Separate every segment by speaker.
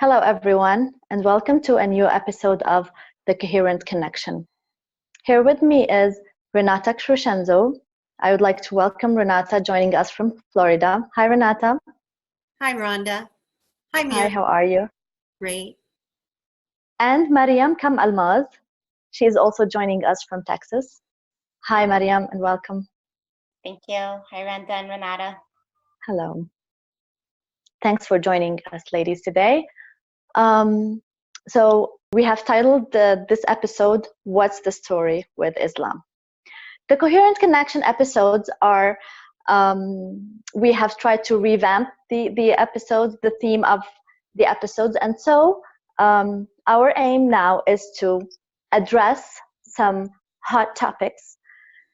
Speaker 1: Hello, everyone, and welcome to a new episode of the Coherent Connection. Here with me is Renata Crescenzo. I would like to welcome Renata joining us from Florida. Hi, Renata.
Speaker 2: Hi, Randa. Hi,
Speaker 1: Hi,
Speaker 2: Miriam.
Speaker 1: how are you?
Speaker 2: Great.
Speaker 1: And Mariam Kam Almaz. She is also joining us from Texas. Hi, Mariam, and welcome.
Speaker 3: Thank you. Hi, Randa and Renata.
Speaker 1: Hello. Thanks for joining us, ladies, today. So we have titled this episode, What's the Story with Islam? The Coherent Connection episodes are, we have tried to revamp the episodes, the theme of the episodes. And so our aim now is to address some hot topics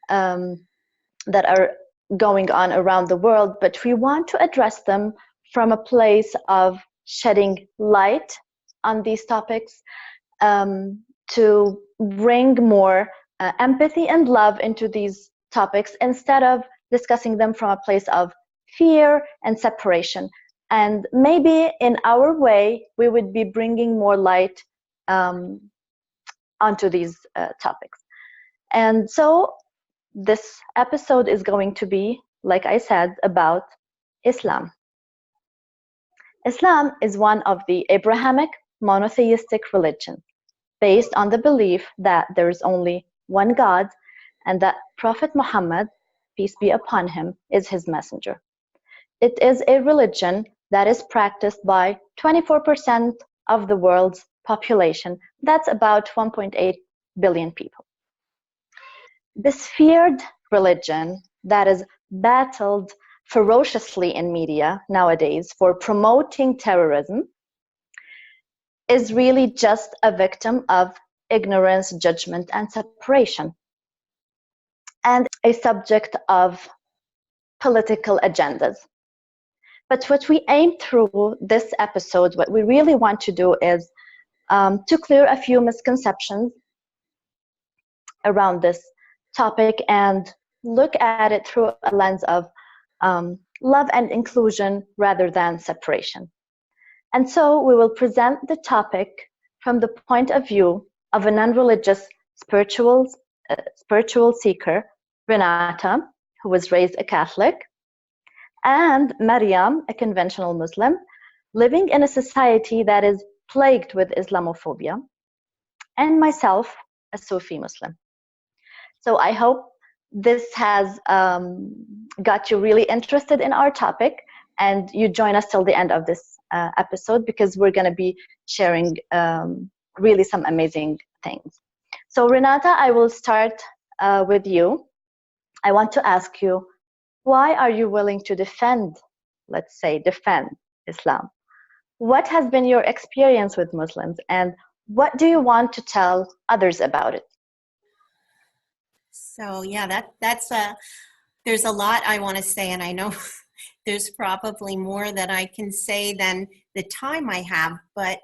Speaker 1: that are going on around the world, but we want to address them from a place of shedding light on these topics, to bring more empathy and love into these topics instead of discussing them from a place of fear and separation. And maybe in our way, we would be bringing more light onto these topics. And so this episode is going to be, like I said, about Islam. Islam is one of the Abrahamic monotheistic religions based on the belief that there is only one God and that Prophet Muhammad, peace be upon him, is his messenger. It is a religion that is practiced by 24% of the world's population. That's about 1.8 billion people. This feared religion that is battled ferociously in media nowadays for promoting terrorism is really just a victim of ignorance, judgment, and separation, and a subject of political agendas. But what we aim through this episode, what we really want to do is to clear a few misconceptions around this topic and look at it through a lens of love and inclusion rather than separation. And so we will present the topic from the point of view of a non-religious spiritual seeker, Renata, who was raised a Catholic, and Mariam, a conventional Muslim, living in a society that is plagued with Islamophobia, and myself, a Sufi Muslim. So I hope this has got you really interested in our topic, and you join us till the end of this episode, because we're going to be sharing really some amazing things. So Renata, I will start with you. I want to ask you, why are you willing to defend Islam? What has been your experience with Muslims, and what do you want to tell others about it?
Speaker 2: So yeah, there's a lot I want to say, and I know there's probably more that I can say than the time I have, but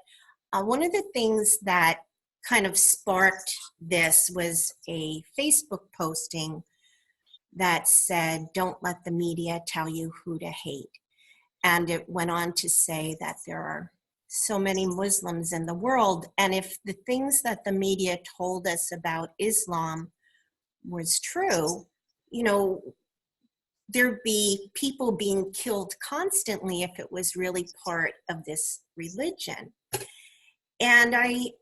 Speaker 2: one of the things that kind of sparked this was a Facebook posting that said, "Don't let the media tell you who to hate." And it went on to say that there are so many Muslims in the world, and if the things that the media told us about Islam was true, there'd be people being killed constantly if it was really part of this religion. And I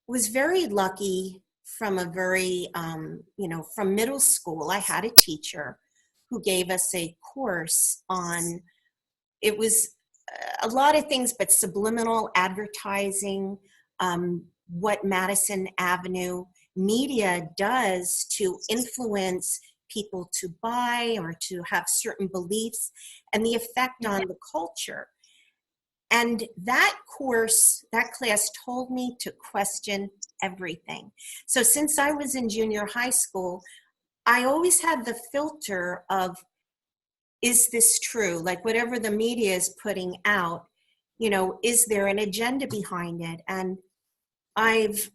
Speaker 2: was very lucky from from middle school. I had a teacher who gave us a course on, it was a lot of things, but subliminal advertising, what Madison Avenue media does to influence people to buy or to have certain beliefs, and the effect on the culture. And that class told me to question everything. So since I was in junior high school, I always had the filter of, is this true? Like whatever the media is putting out, is there an agenda behind it? And I've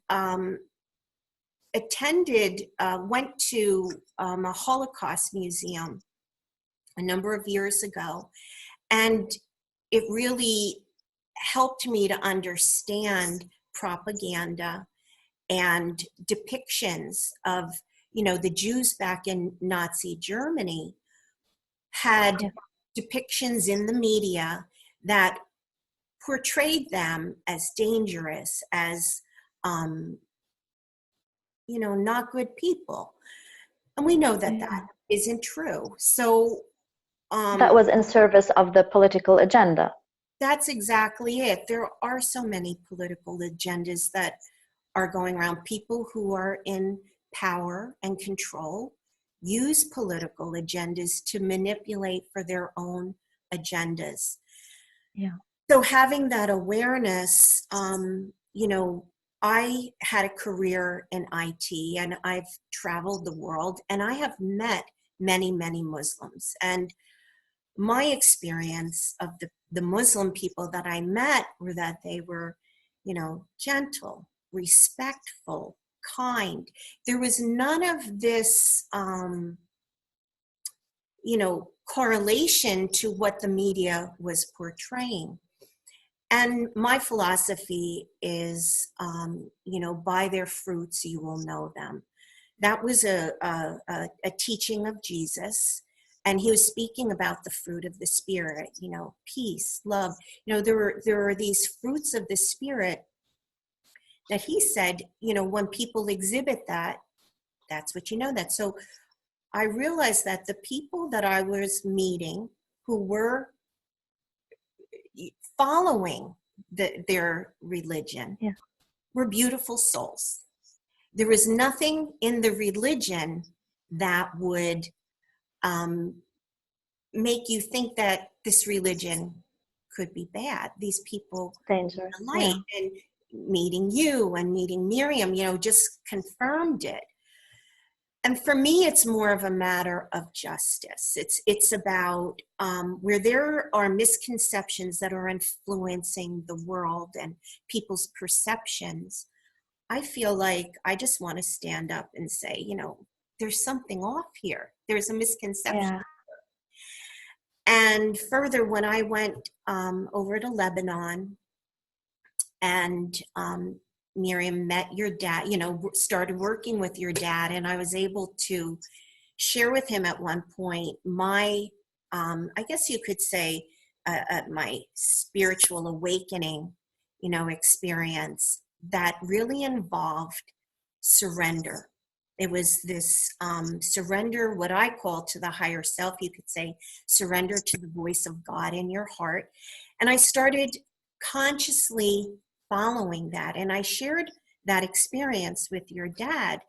Speaker 2: went to a Holocaust museum a number of years ago, and it really helped me to understand propaganda and depictions of, the Jews back in Nazi Germany had depictions in the media that portrayed them as dangerous, as, not good people. And we know that that isn't true. So
Speaker 1: that was in service of the political agenda.
Speaker 2: that's exactly it. There are so many political agendas that are going around. People who are in power and control use political agendas to manipulate for their own agendas.
Speaker 1: Yeah.
Speaker 2: So having that awareness, I had a career in IT and I've traveled the world and I have met many, many Muslims. And my experience of the Muslim people that I met were that they were, gentle, respectful, kind. There was none of this, correlation to what the media was portraying. And my philosophy is, by their fruits you will know them. That was a teaching of Jesus. And he was speaking about the fruit of the Spirit, peace, love. There are these fruits of the Spirit that he said, when people exhibit that, that's what you know that. So I realized that the people that I was meeting who were following their religion were beautiful souls. There was nothing in the religion that would make you think that this religion could be bad. These people,
Speaker 1: Dangerous.
Speaker 2: the light, and meeting you and meeting Miriam, just confirmed it. And for me, it's more of a matter of justice. It's about where there are misconceptions that are influencing the world and people's perceptions. I feel like I just want to stand up and say, there's something off here. There's a misconception.
Speaker 1: Yeah.
Speaker 2: And further, when I went over to Lebanon and Miriam met your dad, started working with your dad, and I was able to share with him at one point my, I guess you could say, my spiritual awakening, experience that really involved surrender. It was this surrender, what I call to the higher self, you could say, surrender to the voice of God in your heart. And I started consciously following that. And I shared that experience with your dad.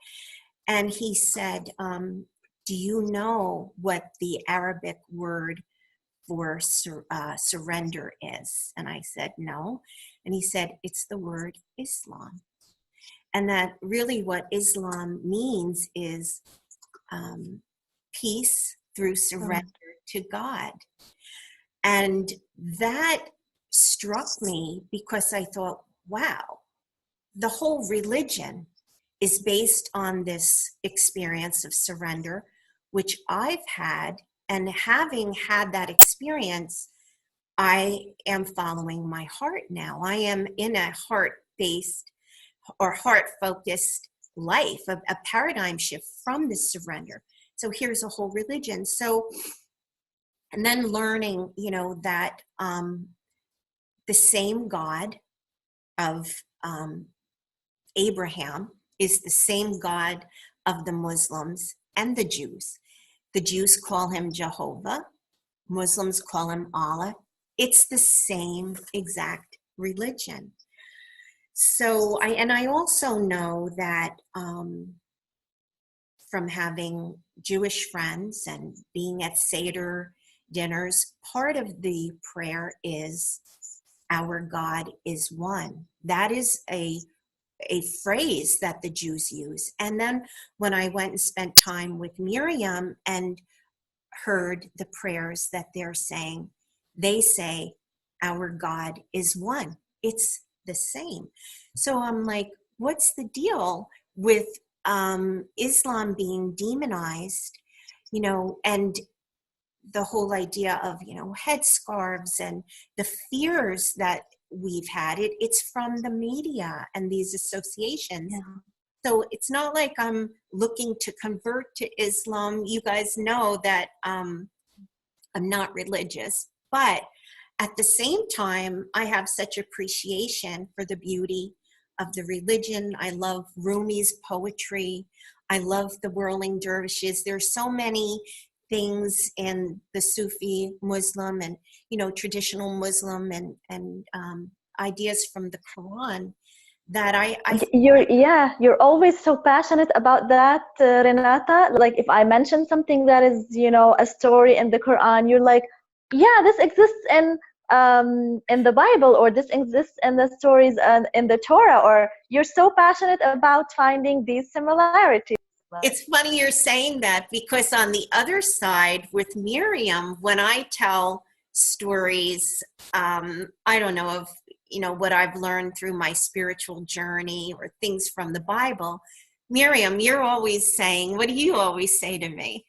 Speaker 2: And he said, do you know what the Arabic word for surrender is? And I said, no. And he said, it's the word Islam. And that really what Islam means is peace through surrender to God. And that struck me because I thought, wow, the whole religion is based on this experience of surrender, which I've had. And having had that experience, I am following my heart now. I am in a heart-based or heart-focused life, a paradigm shift from the surrender. So here's a whole religion. So, and then learning, that the same God of Abraham is the same God of the Muslims and the Jews. The Jews call him Jehovah. Muslims call him Allah. It's the same exact religion. So I also know that from having Jewish friends and being at Seder dinners, part of the prayer is, our God is one. That is a phrase that the Jews use. And then when I went and spent time with Miriam and heard the prayers that they're saying, they say, our God is one. It's the same. So I'm like, what's the deal with Islam being demonized, and the whole idea of, headscarves and the fears that we've had. It's from the media and these associations.
Speaker 1: Yeah.
Speaker 2: So it's not like I'm looking to convert to Islam. You guys know that I'm not religious, but at the same time, I have such appreciation for the beauty of the religion. I love Rumi's poetry. I love the whirling dervishes. There's so many things in the Sufi Muslim and, traditional Muslim and ideas from the Quran that
Speaker 1: you're always so passionate about that, Renata. Like if I mention something that is, a story in the Quran, you're like, yeah, this exists in the Bible, or this exists in the stories in the Torah, or you're so passionate about finding these similarities.
Speaker 2: It's funny you're saying that, because on the other side with Miriam, when I tell stories, I don't know, of what I've learned through my spiritual journey or things from the Bible, Miriam, you're always saying, what do you always say to me?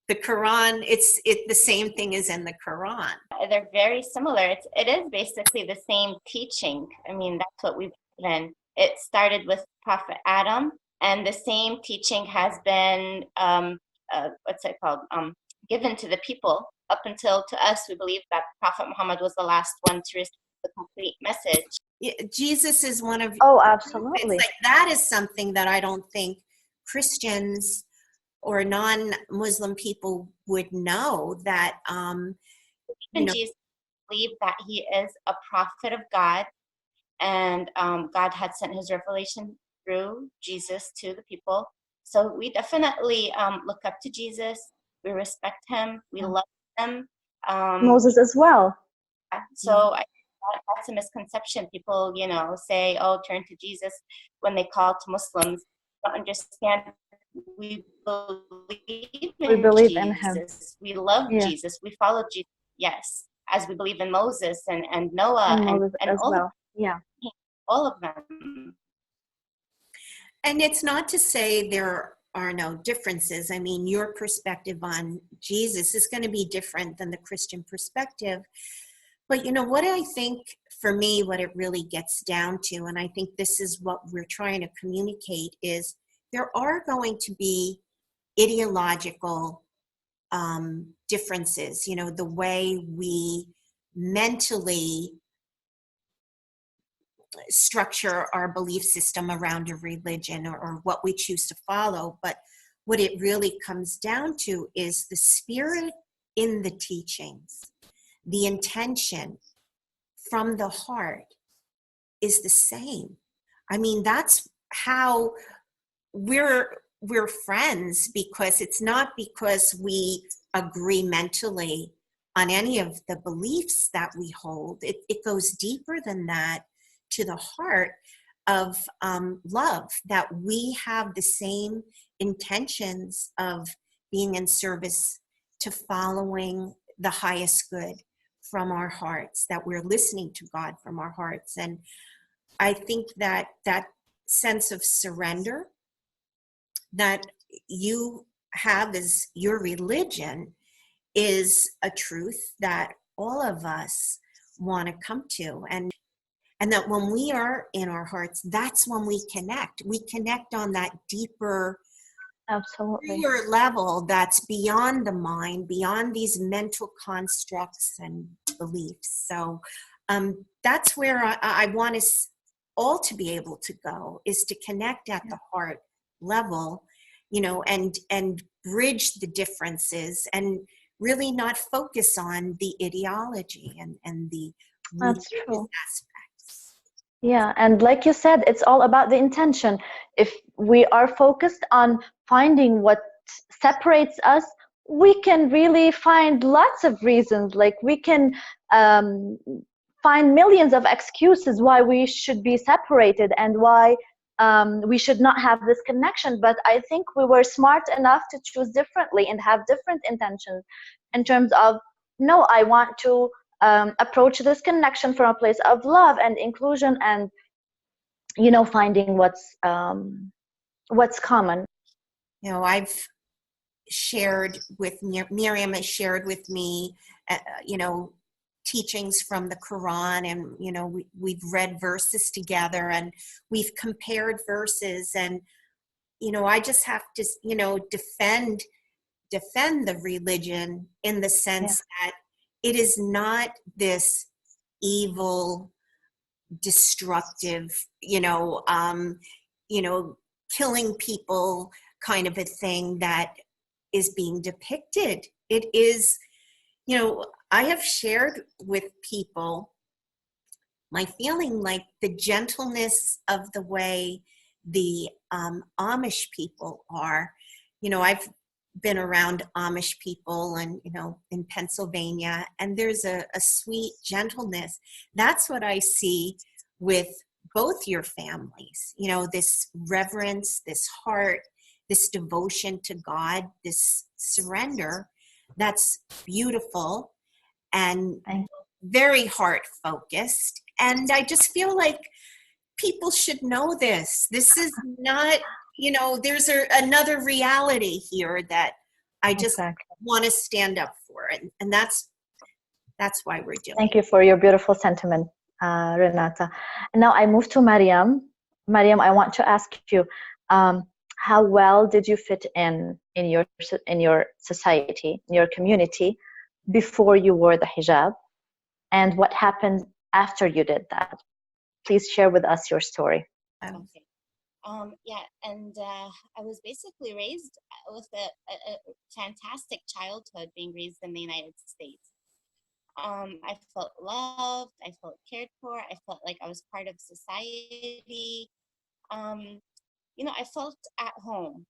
Speaker 2: The Quran, it's the same thing as in the Quran.
Speaker 3: They're very similar. It is basically the same teaching. I mean, that's what we've been. It started with Prophet Adam, and the same teaching has been what's it called? Given to the people up until to us. We believe that Prophet Muhammad was the last one to receive the complete message.
Speaker 2: Jesus is one of.
Speaker 1: Oh, absolutely.
Speaker 2: It's like that is something that I don't think Christians or non-Muslim people would know, that
Speaker 3: Even Jesus believed that he is a prophet of God, and God had sent his revelation through Jesus to the people. So we definitely look up to Jesus. We respect him. We love him.
Speaker 1: Moses as well.
Speaker 3: So I think that's a misconception. People, say, "Oh, turn to Jesus," when they call to Muslims. They don't understand. We believe in
Speaker 1: him.
Speaker 3: Jesus. We love Jesus. We follow Jesus. Yes, as we believe in Moses and Noah and
Speaker 1: as
Speaker 3: all
Speaker 1: well.
Speaker 3: all of them.
Speaker 2: And it's not to say there are no differences. I mean, your perspective on Jesus is going to be different than the Christian perspective. But what I think, for me, what it really gets down to, and I think this is what we're trying to communicate, is there are going to be ideological differences, the way we mentally structure our belief system around a religion, or what we choose to follow. But what it really comes down to is the spirit in the teachings, the intention from the heart is the same. I mean, that's how we're friends, because it's not because we agree mentally on any of the beliefs that we hold. It goes deeper than that, to the heart of love, that we have the same intentions of being in service to following the highest good from our hearts, that we're listening to God from our hearts. And I think that sense of surrender that you have as your religion is a truth that all of us want to come to. And that when we are in our hearts, that's when we connect. We connect on that deeper, freer level that's beyond the mind, beyond these mental constructs and beliefs. So that's where I want us all to be able to go, is to connect at the heart level, and bridge the differences, and really not focus on the ideology and the
Speaker 1: That's true.
Speaker 2: aspects.
Speaker 1: Yeah, and like you said, it's all about the intention. If we are focused on finding what separates us, we can really find lots of reasons. Like we can find millions of excuses why we should be separated and why we should not have this connection. But I think we were smart enough to choose differently and have different intentions in terms of, no, I want to approach this connection from a place of love and inclusion, and finding what's common.
Speaker 2: I've shared with Miriam has shared with me, teachings from the Quran, and we've read verses together, and we've compared verses, and I just have to defend the religion in the sense that it is not this evil, destructive, killing people kind of a thing that is being depicted. It is, I have shared with people my feeling like the gentleness of the way the Amish people are. I've been around Amish people and, in Pennsylvania, and there's a sweet gentleness. That's what I see with both your families, this reverence, this heart, this devotion to God, this surrender. That's beautiful and very heart focused. And I just feel like people should know this. This is not, there's another reality here that I just want to stand up for. And that's why we're doing it.
Speaker 1: Thank you for your beautiful sentiment, Renata. And now I move to Mariam. Mariam, I want to ask you, how well did you fit in your society, in your community, before you wore the hijab? And what happened after you did that? Please share with us your story.
Speaker 3: Okay. And I was basically raised with a fantastic childhood, being raised in the United States. I felt loved, I felt cared for, I felt like I was part of society. I felt at home.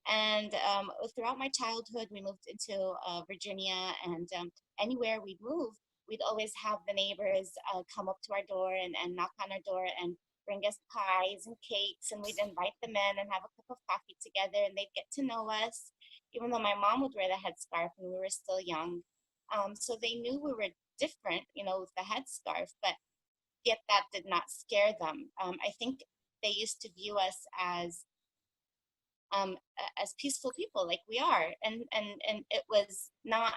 Speaker 3: And throughout my childhood, we moved into Virginia, and anywhere we'd move, we'd always have the neighbors come up to our door and knock on our door and bring us pies and cakes, and we'd invite them in and have a cup of coffee together, and they'd get to know us, even though my mom would wear the headscarf and we were still young. So they knew we were different, with the headscarf, but yet that did not scare them. I think they used to view us as peaceful people, like we are, and it was not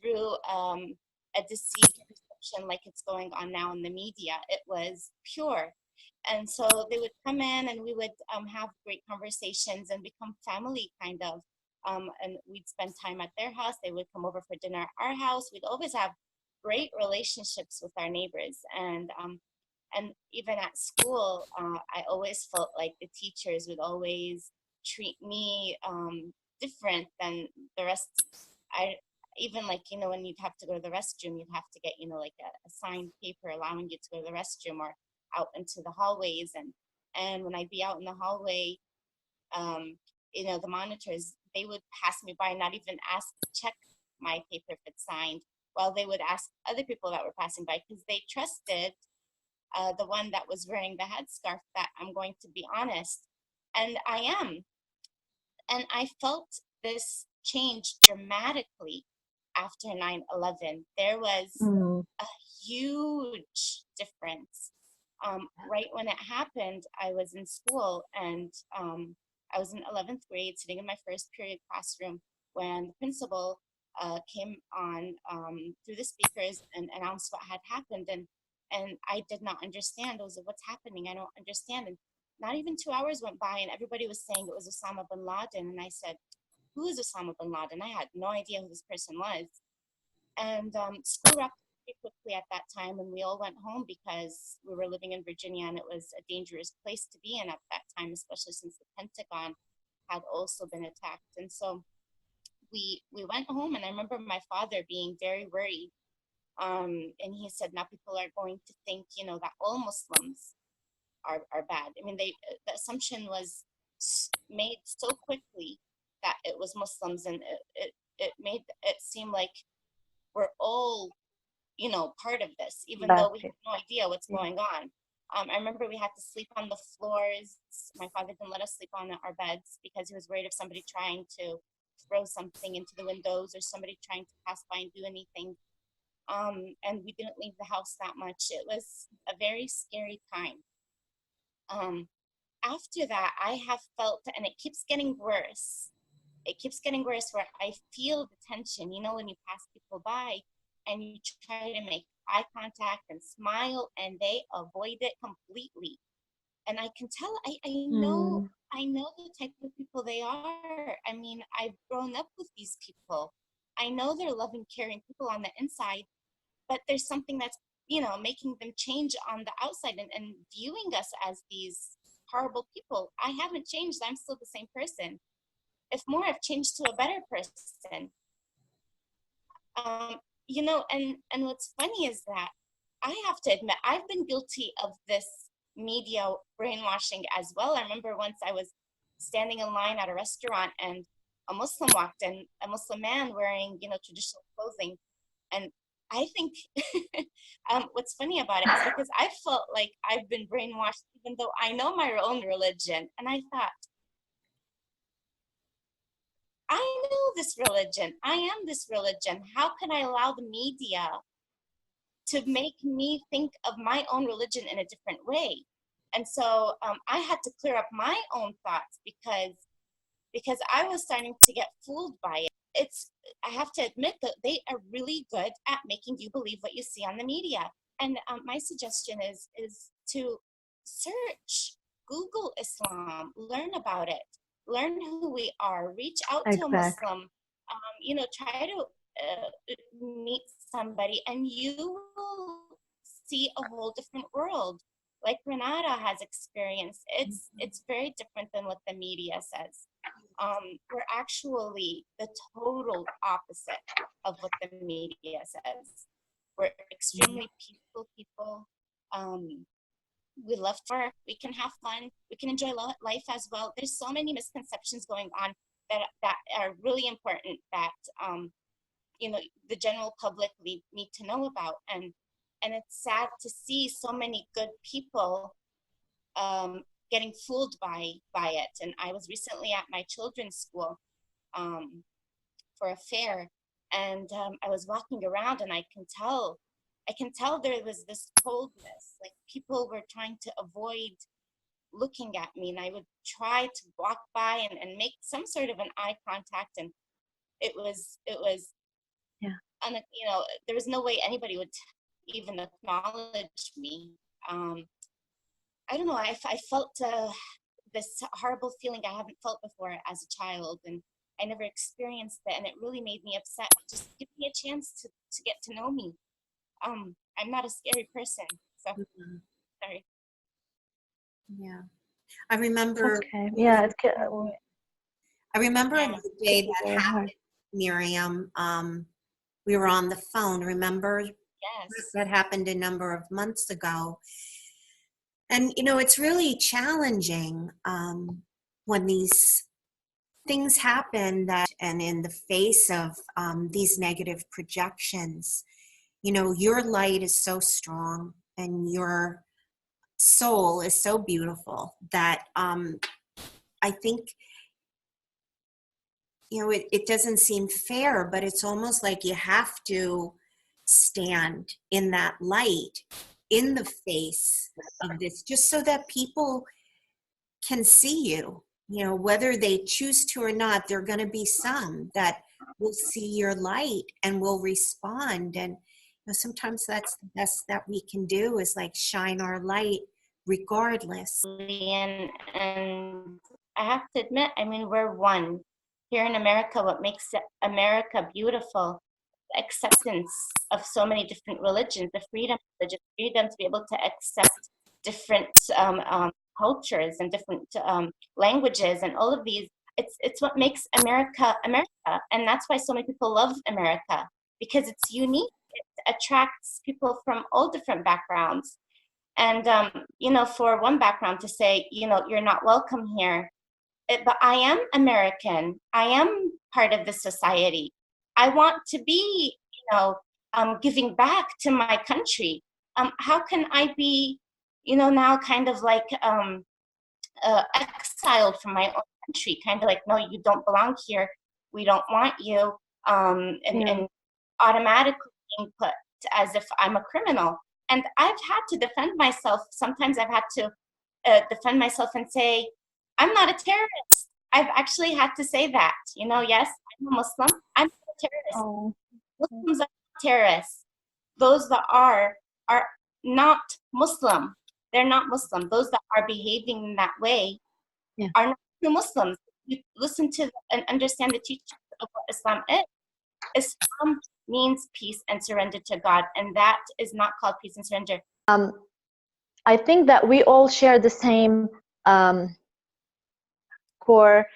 Speaker 3: through a deceived perception like it's going on now in the media. It was pure. And so they would come in and we would have great conversations and become family, kind of. And we'd spend time at their house. They would come over for dinner at our house. We'd always have great relationships with our neighbors. And even at school, I always felt like the teachers would always treat me different than the rest. Even like, when you'd have to go to the restroom, you'd have to get, like a signed paper allowing you to go to the restroom or out into the hallways. And when I'd be out in the hallway, the monitors, they would pass me by and not even ask to check my paper if it's signed, while they would ask other people that were passing by, because they trusted the one that was wearing the headscarf that I'm going to be honest. And I am. And I felt this change dramatically after 9/11. There was a huge difference. Right when it happened, I was in school, and I was in 11th grade, sitting in my first period classroom, when the principal came on through the speakers and announced what had happened. And I did not understand. I was like, what's happening? I don't understand. And not even 2 hours went by, and everybody was saying it was Osama bin Laden. And I said, who is Osama bin Laden? I had no idea who this person was. And school wrapped pretty quickly at that time, and we all went home because we were living in Virginia, and it was a dangerous place to be in at that time, especially since the Pentagon had also been attacked. And so we went home, and I remember my father being very worried. And he said, now people are going to think, that all Muslims are bad. I mean, the assumption was made so quickly that it was Muslims, and it made it seem like we're all, part of this, even though we have no idea what's going on. I remember we had to sleep on the floors. My father didn't let us sleep on our beds because he was worried of somebody trying to throw something into the windows or somebody trying to pass by and do anything. And we didn't leave the house that much. It was a very scary time. After that, I have felt, and it keeps getting worse. It keeps getting worse, where I feel the tension, when you pass people by and you try to make eye contact and smile, and they avoid it completely. And I can tell, I know the type of people they are. I mean, I've grown up with these people. I know they're loving, caring people on the inside, but there's something that's, making them change on the outside, and viewing us as these horrible people. I haven't changed. I'm still the same person. If more, I've changed to a better person. And what's funny is that I have to admit, I've been guilty of this media brainwashing as well. I remember once I was standing in line at a restaurant, and a Muslim walked in, a Muslim man wearing, traditional clothing. And I think what's funny about it is because I felt like I've been brainwashed, even though I know my own religion. And I thought, I know this religion. I am this religion. How can I allow the media to make me think of my own religion in a different way? And so I had to clear up my own thoughts because I was starting to get fooled by it. I have to admit that they are really good at making you believe what you see on the media. And my suggestion is to search, Google Islam, learn about it, learn who we are, reach out to a Muslim, try to meet somebody, and you will see a whole different world. Like Renata has experienced, it's very different than what the media says. We're actually the total opposite of what the media says. We're extremely peaceful people. We love to work. We can have fun. We can enjoy life as well. There's so many misconceptions going on that are really important that the general public need to know about. And it's sad to see so many good people getting fooled by it. And I was recently at my children's school for a fair, and I was walking around, and I can tell there was this coldness, like people were trying to avoid looking at me, and I would try to walk by and make some sort of an eye contact, and it was there was no way anybody would even acknowledge me. I don't know, I felt this horrible feeling I haven't felt before as a child, and I never experienced it, and it really made me upset. Just give me a chance to get to know me. I'm not a scary person, so sorry.
Speaker 2: Yeah, I remember.
Speaker 1: Okay. Yeah,
Speaker 2: I remember the day that happened, Miriam. We were on the phone. Remember?
Speaker 3: Yes.
Speaker 2: That happened a number of months ago. And, it's really challenging when these things happen and in the face of these negative projections, your light is so strong and your soul is so beautiful that I think, it doesn't seem fair, but it's almost like you have to stand in that light in the face of this, just so that people can see you. Whether they choose to or not, there are going to be some that will see your light and will respond. And sometimes that's the best that we can do, is like shine our light regardless.
Speaker 3: And I have to admit, I mean, we're one. Here in America, what makes America beautiful, the acceptance of so many different religions, the freedom to be able to accept different cultures and different languages, and all of these. It's what makes America America, and that's why so many people love America, because it's unique. It attracts people from all different backgrounds. And for one background to say, you're not welcome here, but I am American. I am part of the society. I want to be, giving back to my country. How can I be, now kind of like exiled from my own country? Kind of like, no, you don't belong here. We don't want you. And automatically being put as if I'm a criminal. And I've had to defend myself. Sometimes I've had to defend myself and say, I'm not a terrorist. I've actually had to say that. Yes, I'm a Muslim. I'm not a terrorist. Muslims are terrorists. Those that are not Muslim. They're not Muslim. Those that are behaving in that way are not true Muslims. You listen to and understand the teachings of what Islam is. Islam means peace and surrender to God, and that is not called peace and surrender.
Speaker 1: I think that we all share the same core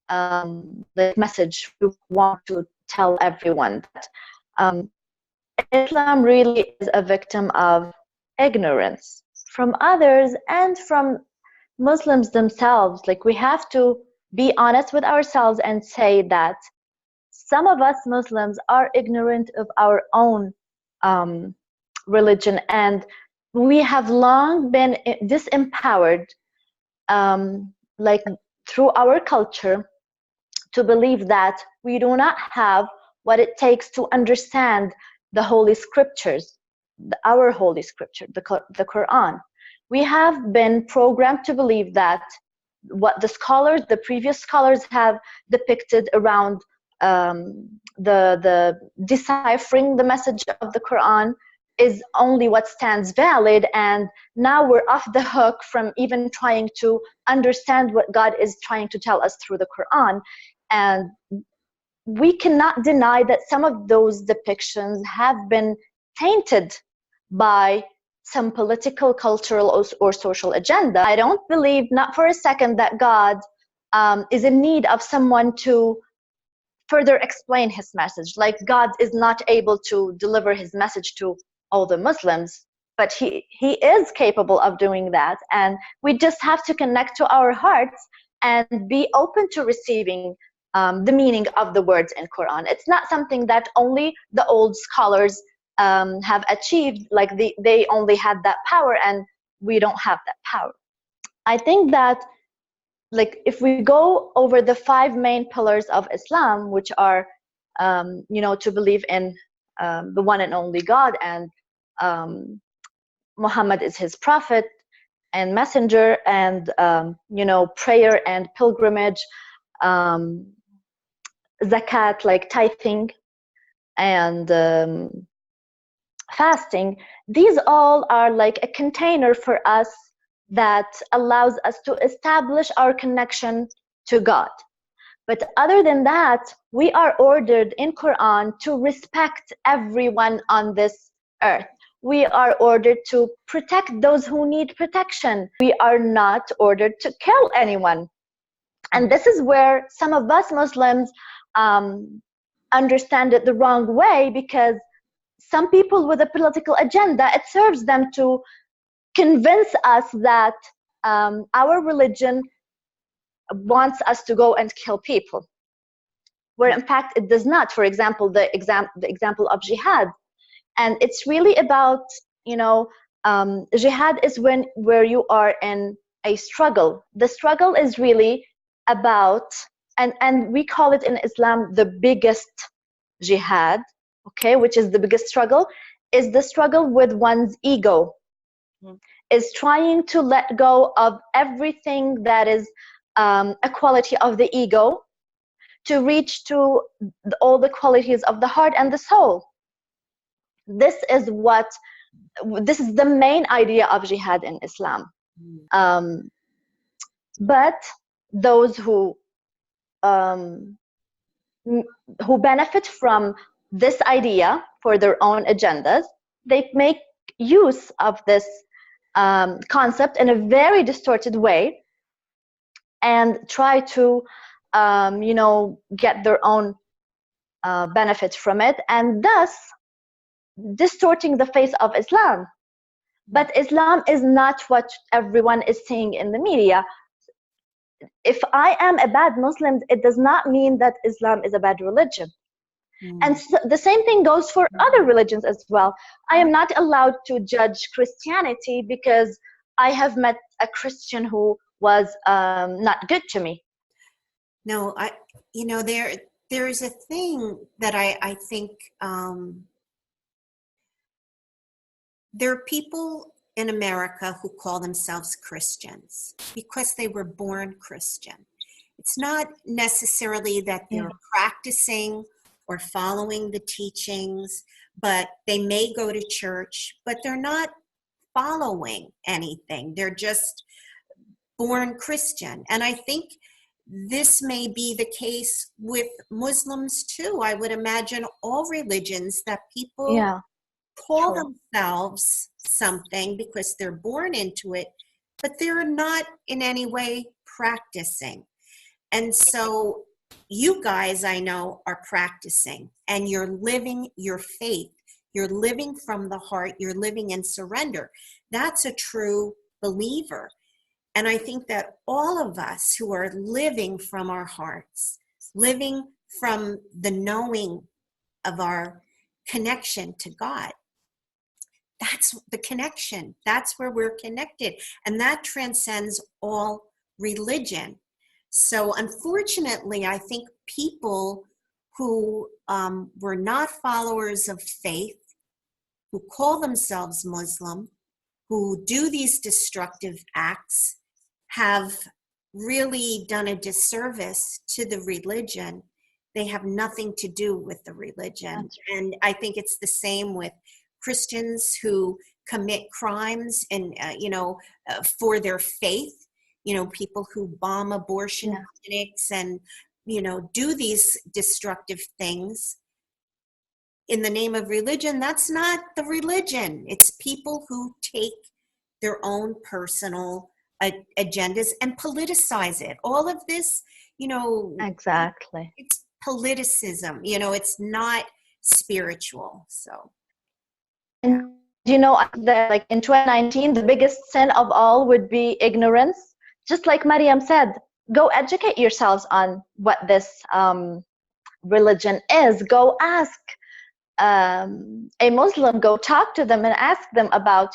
Speaker 1: the message we want to tell everyone that Islam really is a victim of ignorance from others and from Muslims themselves. Like, we have to be honest with ourselves and say that some of us Muslims are ignorant of our own religion, and we have long been disempowered, like through our culture, to believe that we do not have what it takes to understand the Holy Scriptures, our Holy Scripture, the Quran. We have been programmed to believe that what the previous scholars have depicted around the deciphering the message of the Quran is only what stands valid, and now we're off the hook from even trying to understand what God is trying to tell us through the Quran. And we cannot deny that some of those depictions have been tainted by some political, cultural, or social agenda. I don't believe, not for a second, that God is in need of someone to further explain his message. Like, God is not able to deliver his message to all the Muslims, but he is capable of doing that. And we just have to connect to our hearts and be open to receiving the meaning of the words in Quran. It's not something that only the old scholars have achieved, like they only had that power and we don't have that power. I think that, like, if we go over the 5 main pillars of Islam, which are to believe in the one and only God, and Muhammad is his prophet and messenger, and prayer and pilgrimage, zakat, like tithing, and fasting. These all are like a container for us that allows us to establish our connection to God. But other than that, we are ordered in Quran to respect everyone on this earth. We are ordered to protect those who need protection. We are not ordered to kill anyone. And this is where some of us Muslims understand it the wrong way, because some people with a political agenda, it serves them to convince us that our religion wants us to go and kill people, where in fact it does not. For example, the example of jihad, and it's really about, jihad is where you are in a struggle. The struggle is really about, and we call it in Islam the biggest jihad, okay, which is the biggest struggle, is the struggle with one's ego, is trying to let go of everything that is a quality of the ego to reach to all the qualities of the heart and the soul. This is the main idea of jihad in Islam. But those who benefit from this idea for their own agendas, they make use of this concept in a very distorted way and try to get their own benefit from it, and thus distorting the face of Islam. But Islam is not what everyone is seeing in the media. If I am a bad Muslim, it does not mean that Islam is a bad religion. And so the same thing goes for other religions as well. I am not allowed to judge Christianity because I have met a Christian who was not good to me.
Speaker 2: No, there is a thing that I think there are people in America who call themselves Christians because they were born Christian. It's not necessarily that they're practicing or following the teachings, but they may go to church, but they're not following anything. They're just born Christian. And I think this may be the case with Muslims too. I would imagine all religions, that people call themselves something because they're born into it, but they're not in any way practicing. And so you guys, I know, are practicing, and you're living your faith. You're living from the heart. You're living in surrender. That's a true believer. And I think that all of us who are living from our hearts, living from the knowing of our connection to God, that's the connection. That's where we're connected. And that transcends all religion. So unfortunately, I think people who were not followers of faith, who call themselves Muslim, who do these destructive acts, have really done a disservice to the religion. They have nothing to do with the religion. And I think it's the same with Christians who commit crimes and, for their faith, people who bomb abortion clinics and, do these destructive things in the name of religion. That's not the religion. It's people who take their own personal agendas and politicize it. All of this,
Speaker 1: Exactly.
Speaker 2: it's politicism, it's not spiritual. So.
Speaker 1: And like in 2019, the biggest sin of all would be ignorance. Just like Mariam said, go educate yourselves on what this religion is. Go ask a Muslim, go talk to them and ask them about,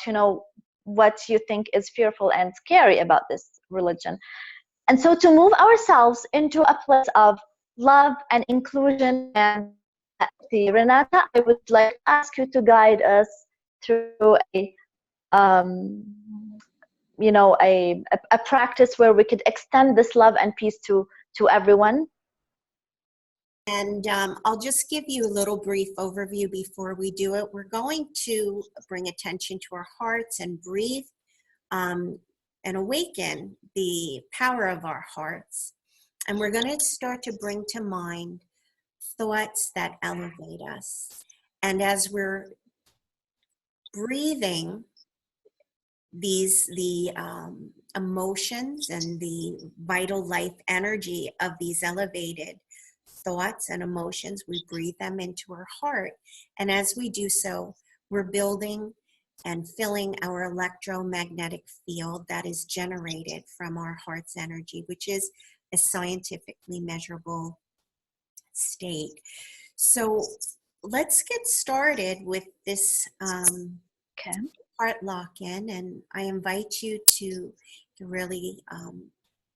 Speaker 1: what you think is fearful and scary about this religion. And so to move ourselves into a place of love and inclusion and Renata, I would like to ask you to guide us through a practice where we could extend this love and peace to everyone.
Speaker 2: And I'll just give you a little brief overview before we do it. We're going to bring attention to our hearts and breathe and awaken the power of our hearts. And we're going to start to bring to mind thoughts that elevate us. And as we're breathing the emotions and the vital life energy of these elevated thoughts and emotions, we breathe them into our heart. And as we do so, we're building and filling our electromagnetic field that is generated from our heart's energy, which is a scientifically measurable state. So let's get started with this heart lock-in, and I invite you to really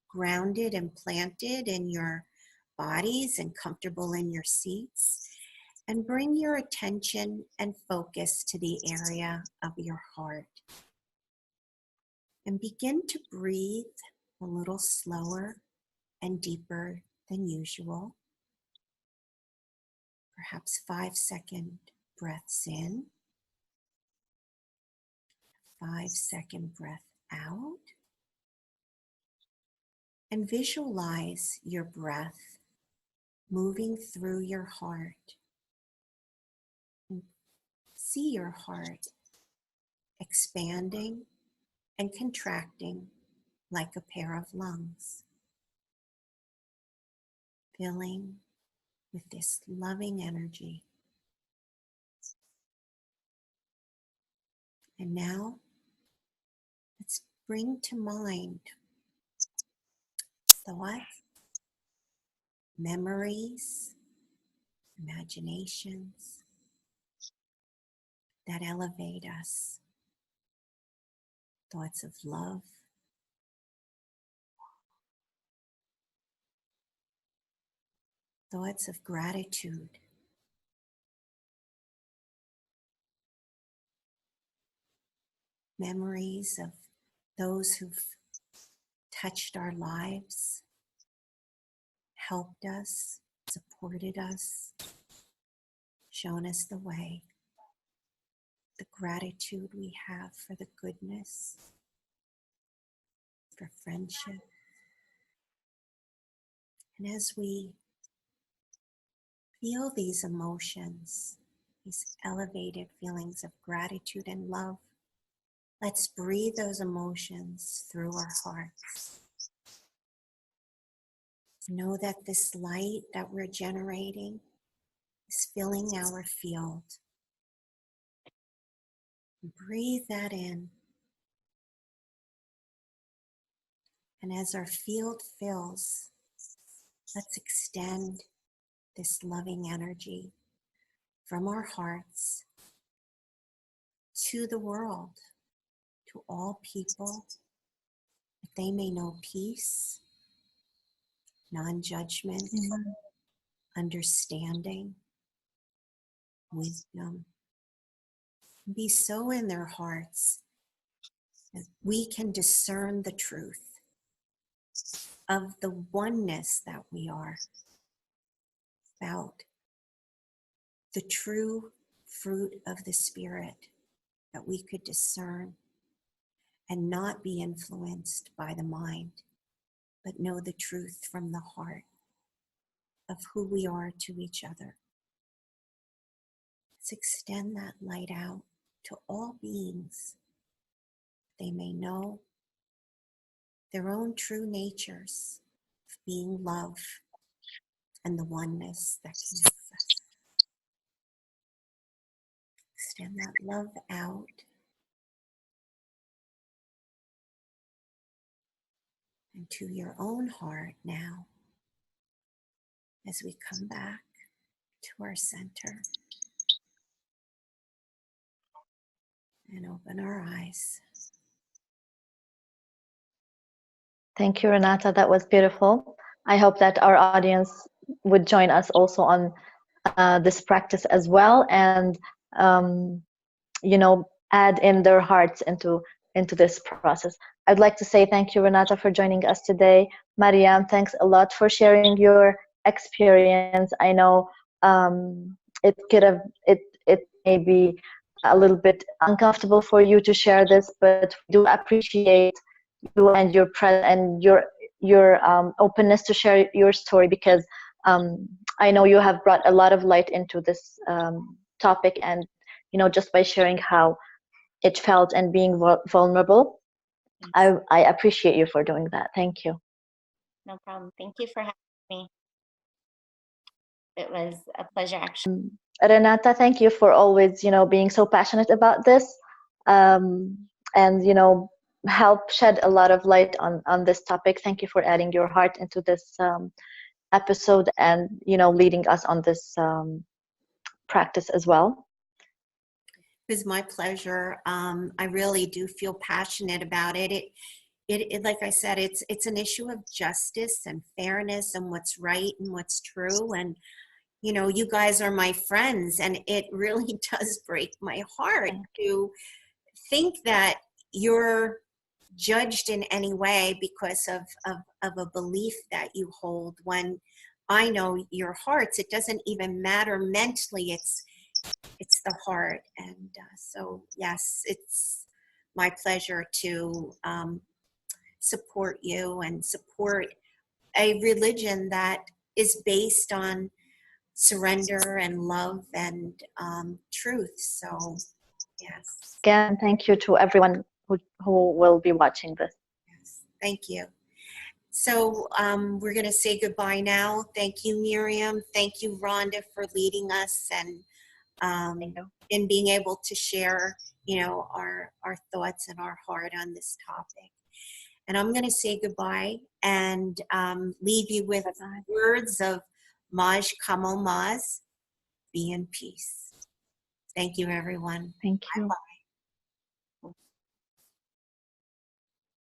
Speaker 2: grounded and planted in your bodies and comfortable in your seats, and bring your attention and focus to the area of your heart. And begin to breathe a little slower and deeper than usual. Perhaps 5-second breaths in, 5-second breath out. And visualize your breath moving through your heart. And see your heart expanding and contracting like a pair of lungs, filling with this loving energy. And now, let's bring to mind thoughts, memories, imaginations that elevate us. Thoughts of love, thoughts of gratitude, memories of those who've touched our lives, helped us, supported us, shown us the way, the gratitude we have for the goodness, for friendship. And as we feel these emotions, these elevated feelings of gratitude and love, let's breathe those emotions through our hearts. Know that this light that we're generating is filling our field. Breathe that in. And as our field fills, let's extend this loving energy from our hearts to the world, to all people, that they may know peace, non-judgment, understanding, wisdom. Be so in their hearts that we can discern the truth of the oneness that we are, about the true fruit of the Spirit that we could discern and not be influenced by the mind, but know the truth from the heart of who we are to each other. Let's extend that light out to all beings. They may know their own true natures of being love and the oneness that connects us. Extend that love out. And to your own heart now, as we come back to our center and open our eyes.
Speaker 1: Thank you, Renata. That was beautiful. I hope that our audience would join us also on this practice as well, and add in their hearts into this process. I'd like to say thank you, Renata, for joining us today. Mariam, thanks a lot for sharing your experience. I know it may be a little bit uncomfortable for you to share this, but we do appreciate you and your openness to share your story, because I know you have brought a lot of light into this topic, and just by sharing how it felt and being vulnerable. I appreciate you for doing that. Thank you.
Speaker 3: No problem. Thank you for having me. It was a pleasure, actually.
Speaker 1: Renata, thank you for always, being so passionate about this, and help shed a lot of light on this topic. Thank you for adding your heart into this episode, and leading us on this practice as well.
Speaker 2: It was my pleasure. I really do feel passionate about it. It like I said, it's an issue of justice and fairness and what's right and what's true. And you guys are my friends, and it really does break my heart to think that you're judged in any way because of a belief that you hold, when I know your hearts. It doesn't even matter mentally, it's the heart. And so yes, it's my pleasure to support you and support a religion that is based on surrender and love and truth. So yes.
Speaker 1: Again, thank you to everyone who will be watching this.
Speaker 2: Yes, thank you. So we're going to say goodbye now. Thank you, Miriam. Thank you, Rhonda, for leading us and in being able to share, our thoughts and our heart on this topic. And I'm going to say goodbye and leave you with words of Maj Kamal Maz, be in peace. Thank you, everyone.
Speaker 1: Thank you.
Speaker 2: Bye-bye.